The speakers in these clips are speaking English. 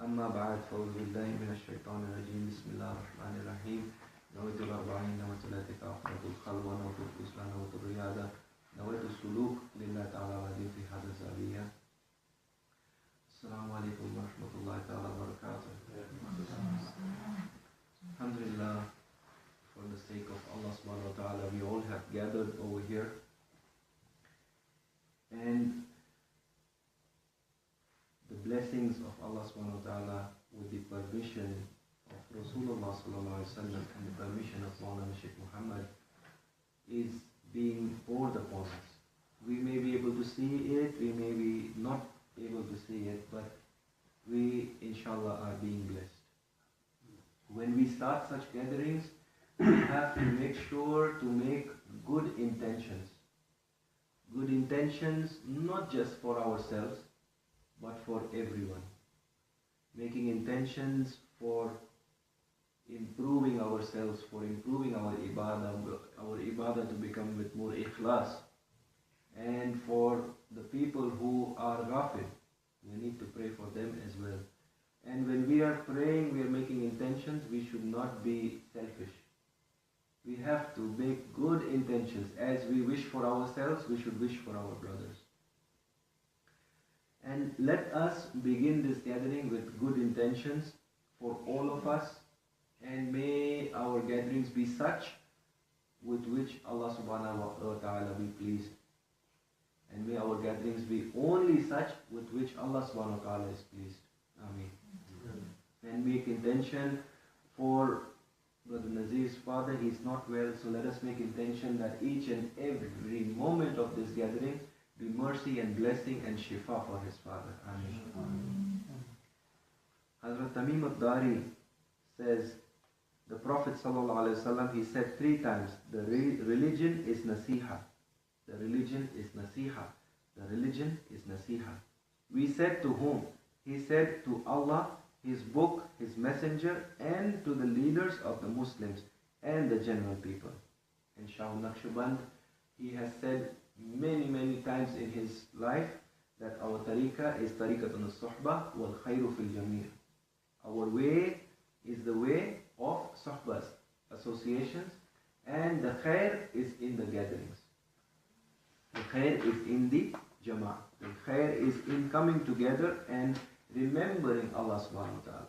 أما بعد فأعوذ بالله من الشيطان الرجيم بسم الله الرحمن الرحيم نويت الأربعين نويت العتكاف نويت الخلوة نويت الإسلام نويت الرياضة نويت السلوك لله تعالى وهدي في هذا الزاوية. السلام عليكم ورحمة الله تعالى وبركاته. Alhamdulillah, for the sake of Allah subhanahu wa ta'ala, we all have gathered over here, and the blessings of Allah subhanahu wa ta'ala with the permission of Rasulullah sallallahu alaihi wasallam and the permission of Maulana Sheikh Muhammad is being poured upon us. We may be able to see it, we may be not able to see it, but we inshallah are being blessed. When we start such gatherings, we have to make sure to make good intentions. Good intentions not just for ourselves, but for everyone. Making intentions for improving ourselves, for improving our ibadah to become with more ikhlas. And for the people who are ghafil, we need to pray for them as well. And when we are praying, we are making intentions, we should not be selfish. We have to make good intentions. As we wish for ourselves, we should wish for our brothers. And let us begin this gathering with good intentions for all of us, and may our gatherings be such with which Allah subhanahu wa ta'ala be pleased. And may our gatherings be only such with which Allah subhanahu wa ta'ala is pleased. Ameen. And make intention for Brother Nazir's father. He is not well, so let us make intention that each and every moment of this gathering be mercy and blessing and shifa for his father. Ameen. Hazrat Tamim al-Dari says, the Prophet ﷺ, he said 3 times, the religion is nasiha. The religion is nasiha. The religion is nasiha. We said to whom? He said to Allah, His book, His messenger, and to the leaders of the Muslims and the general people. And Shah Naqshband, he has said many times in his life that our tariqah is tariqatun al-suhbah wal khayru fil jamir. Our way is the way of suhbas, associations, and the khair is in the gatherings. The khair is in the jama'ah. The khair is in coming together and remembering Allah subhanahu wa ta'ala.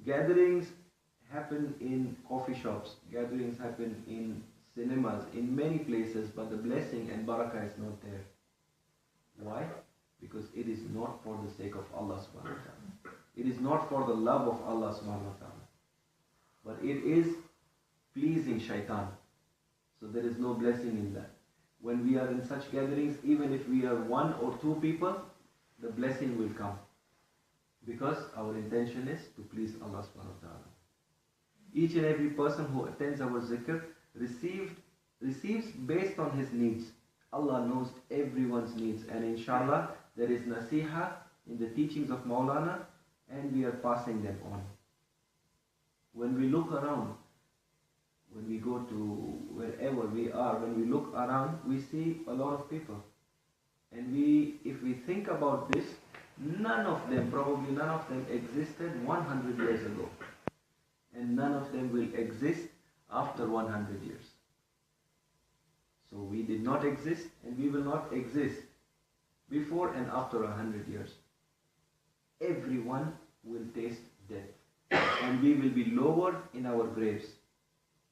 Gatherings happen in coffee shops, gatherings happen in cinemas, in many places, but the blessing and barakah is not there. Why? Because it is not for the sake of Allah subhanahu wa ta'ala. It is not for the love of Allah subhanahu wa ta'ala. But it is pleasing shaitan. So there is no blessing in that. When we are in such gatherings, even if we are 1 or 2 people, the blessing will come. Because our intention is to please Allah subhanahu wa ta'ala. Each and every person who attends our zikr receives based on his needs. Allah knows everyone's needs, and inshallah there is nasiha in the teachings of Maulana, and we are passing them on. When we look around, when we go to wherever we are, when we look around, we see a lot of people. And if we think about this, probably none of them existed 100 years ago. and none of them will exist after 100 years. So we did not exist and we will not exist before and after 100 years. Everyone will taste death and we will be lowered in our graves.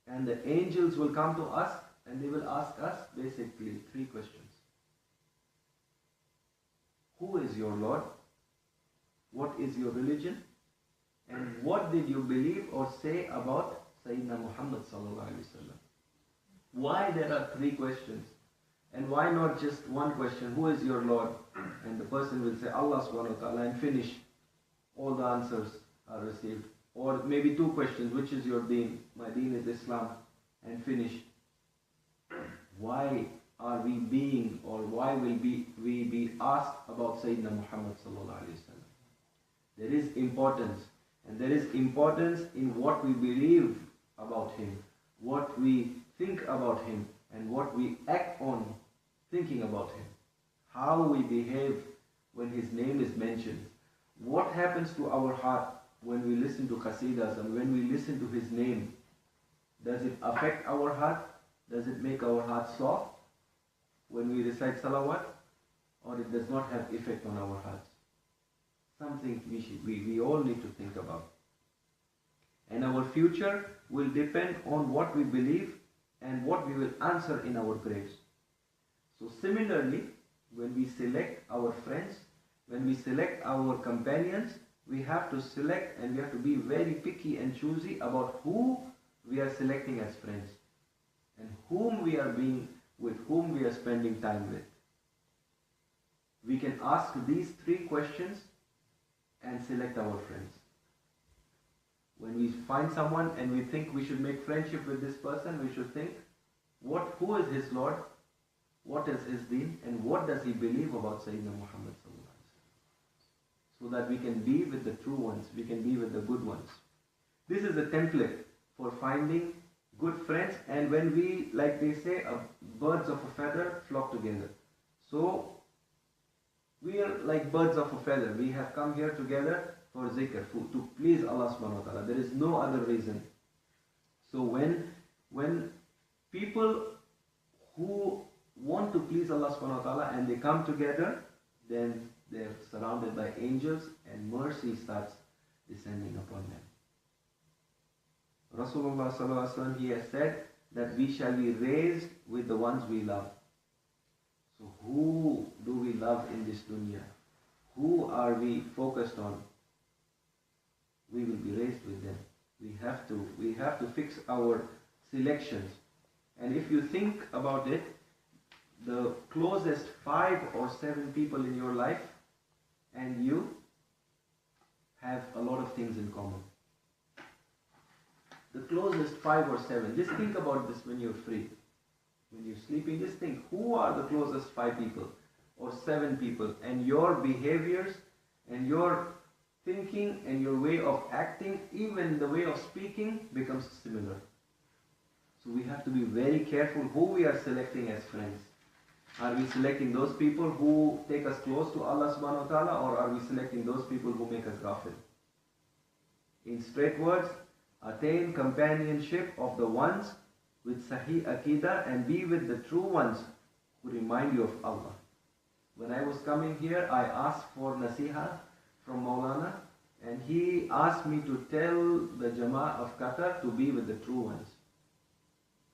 And the angels will come to us and they will ask us basically 3 questions. Who is your Lord? What is your religion? And what did you believe or say about Sayyidina Muhammad sallallahu alaihi wasallam? Why there are 3 questions? And why not just one question? Who is your Lord? And the person will say Allah subhanahu wa ta'ala and finish. All the answers are received. Or maybe 2 questions. Which is your deen? My deen is Islam. And finish. Why are we being, or why will we be asked about Sayyidina Muhammad sallallahu alaihi wasallam? There is importance. And there is importance in what we believe about him, what we think about him, and what we act on thinking about him. How we behave when his name is mentioned. What happens to our heart when we listen to qasidas and when we listen to his name? Does it affect our heart? Does it make our heart soft when we recite salawat? Or it does not have effect on our hearts? Something we all need to think about. And our future will depend on what we believe and what we will answer in our graves. So similarly, when we select our friends, when we select our companions, we have to select and we have to be very picky and choosy about who we are selecting as friends and whom we are being with, whom we are spending time with. We can ask these 3 questions and select our friends. When we find someone and we think we should make friendship with this person, we should think, who is his Lord, what is his deen, and what does he believe about Sayyidina Muhammad sallallahu alaihi wasallam, so that we can be with the true ones, we can be with the good ones. This is a template for finding good friends, and when we, like they say, birds of a feather flock together. So we are like birds of a feather. We have come here together for zikr, to please Allah subhanahu wa ta'ala. There is no other reason. So when people who want to please Allah subhanahu wa ta'ala and they come together, then they're surrounded by angels and mercy starts descending upon them. Rasulullah sallallahu alaihi wasallam, he has said that we shall be raised with the ones we love. So who do we love in this dunya? Who are we focused on? We will be raised with them. We have to fix our selections. And if you think about it, the closest 5 or 7 people in your life and you have a lot of things in common. The closest 5 or 7. Just think about this when you're free. When you're sleeping, just think, who are the closest 5 people or 7 people, and your behaviors and your thinking and your way of acting, even the way of speaking, becomes similar. So we have to be very careful who we are selecting as friends. Are we selecting those people who take us close to Allah subhanahu wa ta'ala, or are we selecting those people who make us ghafil? In straight words, attain companionship of the ones with Sahih Aqidah and be with the true ones who remind you of Allah. When I was coming here, I asked for nasiha from Maulana, and he asked me to tell the Jama'ah of Qatar to be with the true ones.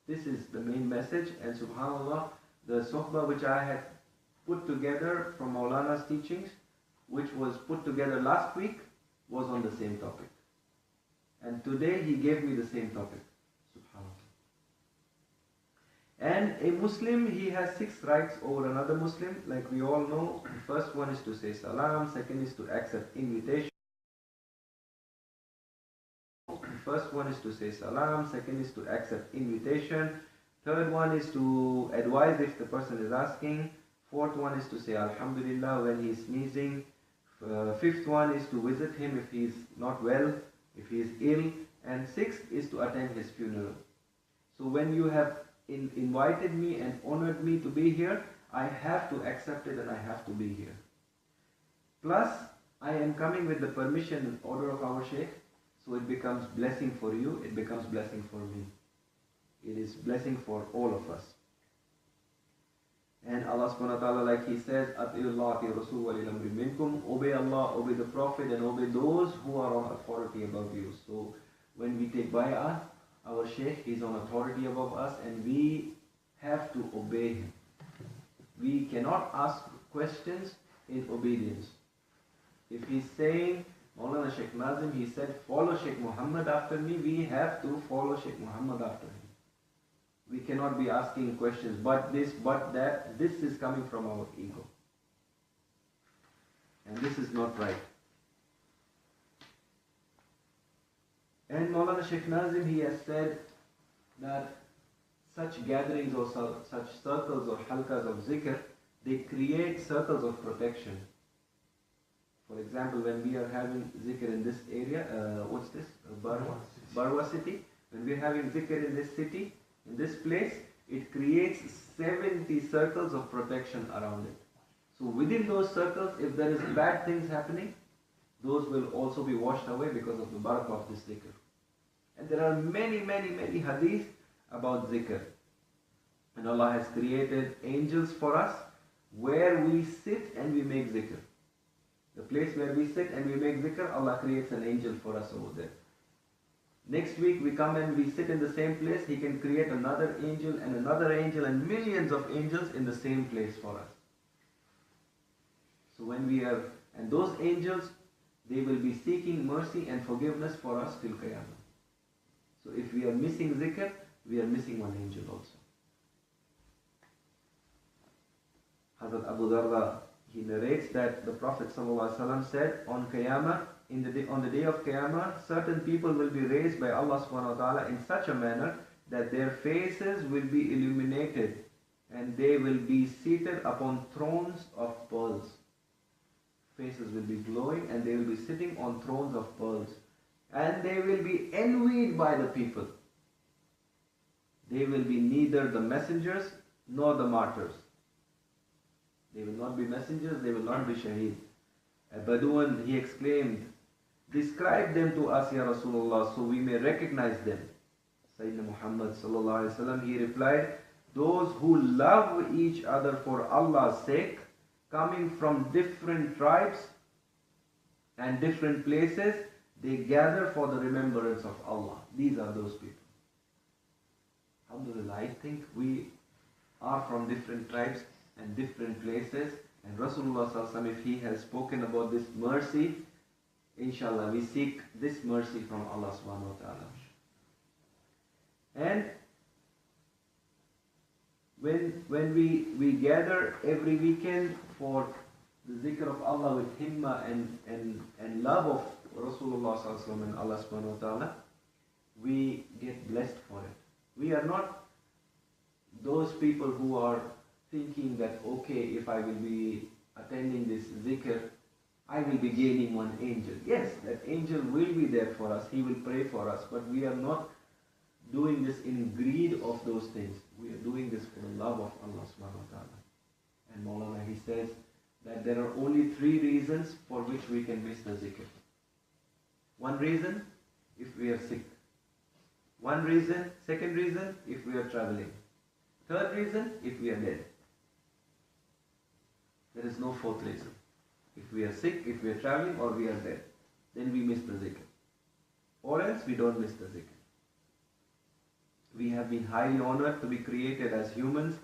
This is the main message, and subhanAllah, the sohbah which I had put together from Maulana's teachings, which was put together last week, was on the same topic. And today he gave me the same topic. Subhanallah. And a Muslim, he has 6 rights over another Muslim, like we all know. The first one is to say salam, second is to accept invitation. First one is to say salam, second is to accept invitation, third one is to advise if the person is asking, fourth one is to say alhamdulillah when he is sneezing, fifth one is to visit him if he is not well, if he is ill, and sixth is to attend his funeral. So when you have invited me and honored me to be here, I have to accept it and I have to be here. Plus, I am coming with the permission and order of our Shaykh. So it becomes blessing for you, it becomes blessing for me. It is blessing for all of us. And Allah subhanahu wa ta'ala, like He says, Ati'ullah, Ati Rasul wa lil amri minkum, obey Allah, obey the Prophet, and obey those who are on authority above you. So when we take bay'ah, our Shaykh is on authority above us, and we have to obey him. We cannot ask questions in obedience. If he's saying, Maulana Sheikh Nazim, he said, follow Sheikh Muhammad after me, we have to follow Sheikh Muhammad after him. We cannot be asking questions, but this, but that. This is coming from our ego. And this is not right. And Maulana Sheikh Nazim, he has said that such gatherings or such circles or halkas of zikr, they create circles of protection. For example, when we are having zikr in this area, what's this? Barwa city. When we are having zikr in this city, in this place, it creates 70 circles of protection around it. So within those circles, if there is bad things happening, those will also be washed away because of the barakah of this zikr. And there are many, many, many hadiths about zikr. And Allah has created angels for us where we sit and we make zikr. The place where we sit and we make zikr, Allah creates an angel for us over there. Next week we come and we sit in the same place, He can create another angel and millions of angels in the same place for us. So when we are, and those angels, they will be seeking mercy and forgiveness for us till Qiyamah. So if we are missing zikr, we are missing one angel also. Hazrat Abu Darda, he narrates that the Prophet ﷺ said on Qiyamah, on the day of Qiyamah, certain people will be raised by Allah subhanahu wa ta'ala in such a manner that their faces will be illuminated and they will be seated upon thrones of pearls. Faces will be glowing and they will be sitting on thrones of pearls. And they will be envied by the people. They will be neither the messengers nor the martyrs. They will not be messengers, they will not be shaheed. A Badouan, he exclaimed, describe them to us, Ya Rasulullah, so we may recognize them. Sayyidina Muhammad sallallahu alaihi wasallam, he replied, those who love each other for Allah's sake, coming from different tribes and different places, they gather for the remembrance of Allah. These are those people. Alhamdulillah, I think we are from different tribes and different places, and Rasulullah sallallahu alaihi wasallam, if he has spoken about this mercy, inshallah we seek this mercy from Allah subhanahu wa ta'ala. And when we gather every weekend for the zikr of Allah with himma and love of Rasulullah sallallahu alaihi wasallam and Allah subhanahu wa ta'ala, we get blessed for it. We are not those people who are thinking that, okay, if I will be attending this zikr, I will be gaining one angel. Yes, that angel will be there for us. He will pray for us. But we are not doing this in greed of those things. We are doing this for the love of Allah subhanahu wa ta'ala. And Maulana, he says that there are only 3 reasons for which we can miss the zikr. One reason, if we are sick. One reason, second reason, if we are traveling. Third reason, if we are dead. There is no fourth reason. If we are sick, if we are traveling, or we are dead, then we miss the zikr. Or else we don't miss the zikr. We have been highly honored to be created as humans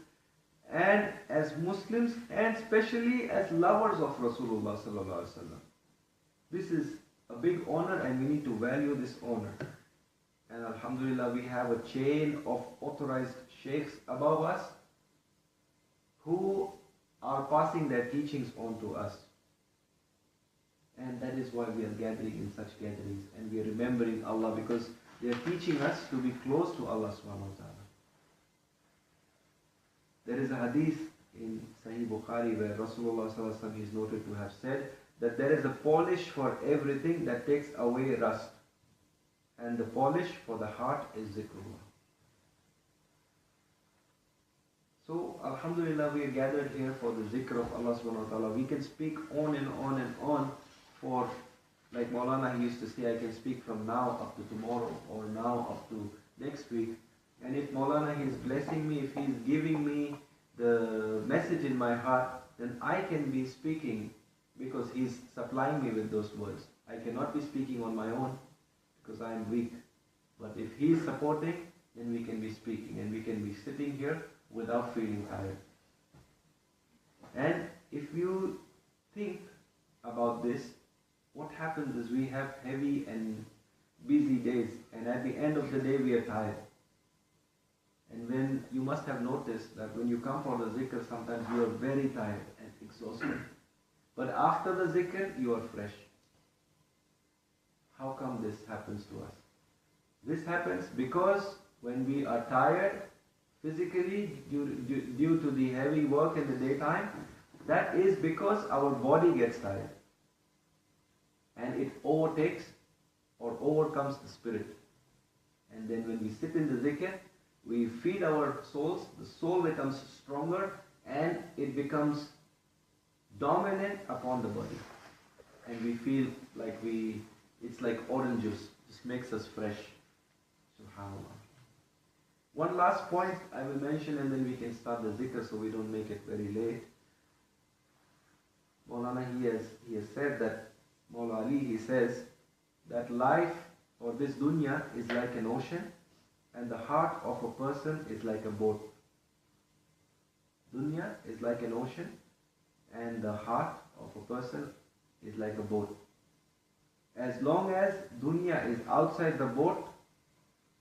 and as Muslims and especially as lovers of Rasulullah sallallahu alaihi wasallam. This is a big honor and we need to value this honor. And alhamdulillah, we have a chain of authorized sheikhs above us who are passing their teachings on to us. And that is why we are gathering in such gatherings and we are remembering Allah, because they are teaching us to be close to Allah subhanahu wa ta'ala. There is a hadith in Sahih Bukhari where Rasulullah sallallahu alaihi wasallam is noted to have said that there is a polish for everything that takes away rust. And the polish for the heart is zikrullah. So, alhamdulillah, we are gathered here for the zikr of Allah subhanahu wa ta'ala. We can speak on and on and on for Like Maulana, he used to say, I can speak from now up to tomorrow or now up to next week. And if Maulana is blessing me, if he's giving me the message in my heart, then I can be speaking because he's supplying me with those words. I cannot be speaking on my own because I am weak. But if he's supporting, then we can be speaking and we can be sitting here without feeling tired. And if you think about this, what happens is we have heavy and busy days, and at the end of the day we are tired. And when you must have noticed that when you come for the zikr, sometimes you are very tired and exhausted. But after the zikr, you are fresh. How come this happens to us? This happens because when we are tired physically due to the heavy work in the daytime, that is because our body gets tired. And it overtakes or overcomes the spirit. And then when we sit in the zikr, we feed our souls, the soul becomes stronger and it becomes dominant upon the body. And we feel like it's like orange juice, just makes us fresh. SubhanAllah. One last point I will mention and then we can start the zikr so we don't make it very late. Maulana, he has said that, Maula Ali, he says that life or this dunya is like an ocean and the heart of a person is like a boat. Dunya is like an ocean and the heart of a person is like a boat. As long as dunya is outside the boat,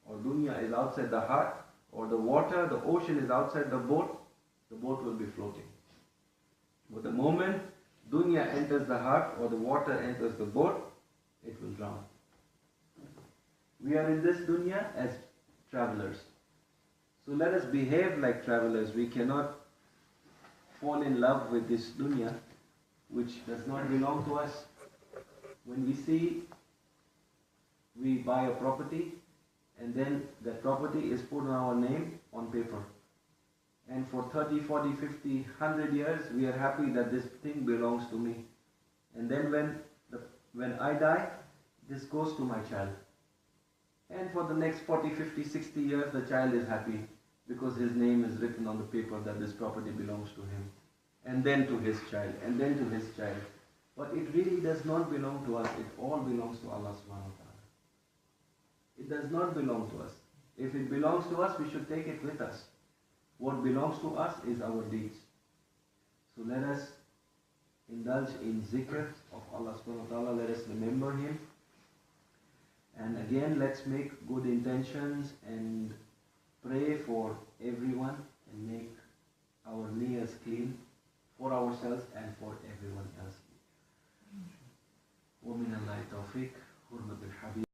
or dunya is outside the heart, or the water, the ocean is outside the boat will be floating. But the moment dunya enters the heart or the water enters the boat, it will drown. We are in this dunya as travelers. So let us behave like travelers. We cannot fall in love with this dunya which does not belong to us. When we buy a property and then that property is put on our name on paper. And for 30, 40, 50, 100 years, we are happy that this thing belongs to me. And then when I die, this goes to my child. And for the next 40, 50, 60 years, the child is happy because his name is written on the paper that this property belongs to him. And then to his child, and then to his child. But it really does not belong to us. It all belongs to Allah subhanahu wa ta'ala. It does not belong to us. If it belongs to us, we should take it with us. What belongs to us is our deeds. So let us indulge in zikr of Allah subhanahu wa ta'ala. Let us remember Him. And again, let's make good intentions and pray for everyone and make our niyas clean for ourselves and for everyone else. ومن الله التوفيق. حرمة الحبيب.